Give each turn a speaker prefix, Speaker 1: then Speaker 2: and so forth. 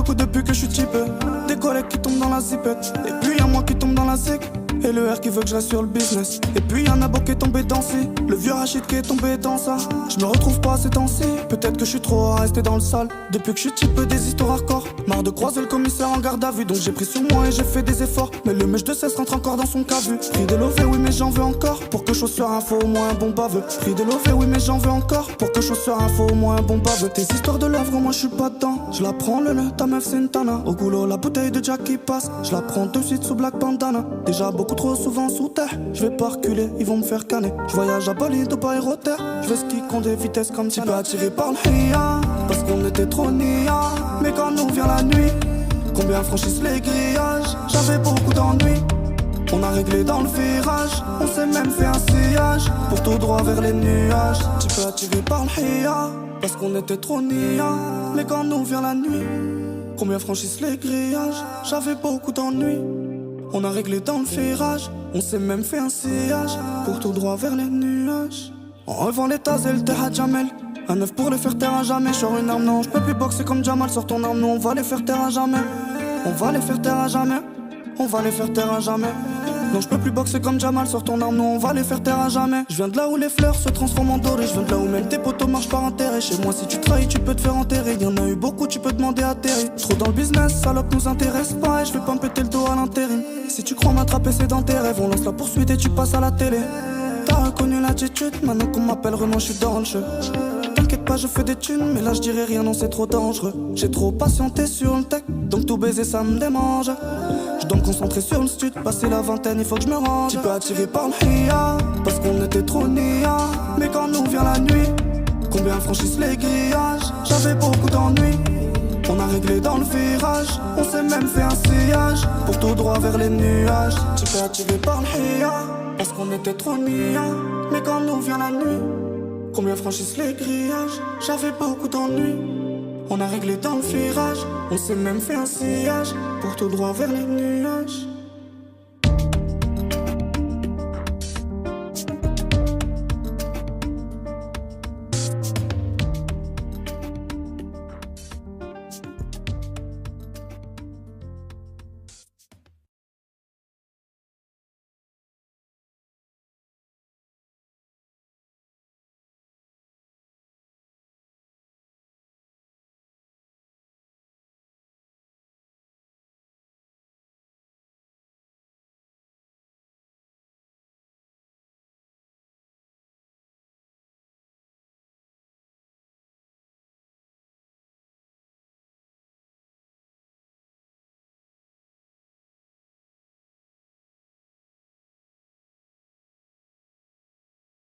Speaker 1: beaucoup depuis que je suis typé. Des collègues qui tombent dans la zipette. Et puis y'a moi qui tombe dans la zik. Et le R qui veut que je reste sur le business. Et puis y'en a beau qui est tombé dans ci. Le vieux Rachid qui est tombé dans ça. Je me retrouve pas ces temps-ci. Peut-être que je suis trop à rester dans le sale. Depuis que je suis type des histoires hardcore. Marre de croiser le commissaire en garde à vue. Donc j'ai pris sur moi et j'ai fait des efforts. Mais le mèche de cesse rentre encore dans son cas vu. Pris des lovés, oui mais j'en veux encore. Pour que chose sur info au moins un bon baveux. Pris des lovés, oui mais j'en veux encore. Pour que chose sur info au moins un bon baveux. Tes histoires de l'œuvre, moi je suis pas dedans. Je la prends le nœud, ta meuf c'est une tana. Au goulot la bouteille de Jack qui passe. Je la prends de suite sous Black Bandana. Déjà beaucoup trop souvent sous terre. Je vais pas reculer, ils vont me faire canner. Je voyage à Bali, Dubaï, Rotter. Je vais ski qu'on des vitesses comme si peu attiré par le hiya. Parce qu'on était trop nia. Mais quand nous vient la nuit, combien franchissent les grillages? J'avais beaucoup d'ennuis. On a réglé dans le virage. On s'est même fait un sillage pour tout droit vers les nuages. Tu peux attirer par le hiya. Parce qu'on était trop nia. Mais quand nous vient la nuit, combien franchissent les grillages? J'avais beaucoup d'ennuis. On a réglé dans le virage. On s'est même fait un sillage pour tout droit vers les nuages. En revend les tasses et le terre Jamel. Un neuf pour les faire taire à jamais. Sur une arme non, je peux plus boxer comme Jamal. Sors ton arme, nous on va les faire taire à jamais. On va les faire taire à jamais. On va les faire taire à jamais. Non, je peux plus boxer comme Jamal. Sors ton arme, nous on va les faire taire à jamais. Je viens de là où les fleurs se transforment en doré. Je viens de là où même tes potos marchent par intérêt. Chez moi si tu trahis tu peux te faire enterrer. Y'en a eu beaucoup, tu peux demander à Terry. Trop dans le business, salope nous intéresse pas. Et je vais pas me péter le dos à l'intérim. Si tu crois m'attraper c'est dans tes rêves. On lance la poursuite et tu passes à la télé. T'as reconnu l'attitude, maintenant qu'on m'appelle Renan je suis dans le jeu. T'inquiète pas je fais des thunes, mais là je dirais rien non c'est trop dangereux. J'ai trop patienté sur le tech, donc tout baiser ça me démange. Je dois me concentrer sur le stud, passer la vingtaine il faut que je me range. Tu peux attirer par le hiya, parce qu'on était trop nia. Mais quand nous vient la nuit, combien franchissent les grillages? J'avais beaucoup d'ennuis. On a réglé dans le virage, on s'est même fait un sillage pour tout droit vers les nuages. Tu peux attirer par le hiya, parce qu'on était trop nia. Mais quand nous vient la nuit, combien franchissent les grillages? J'avais beaucoup d'ennuis. On a réglé dans le virage. On s'est même fait un sillage pour tout droit vers les nuages.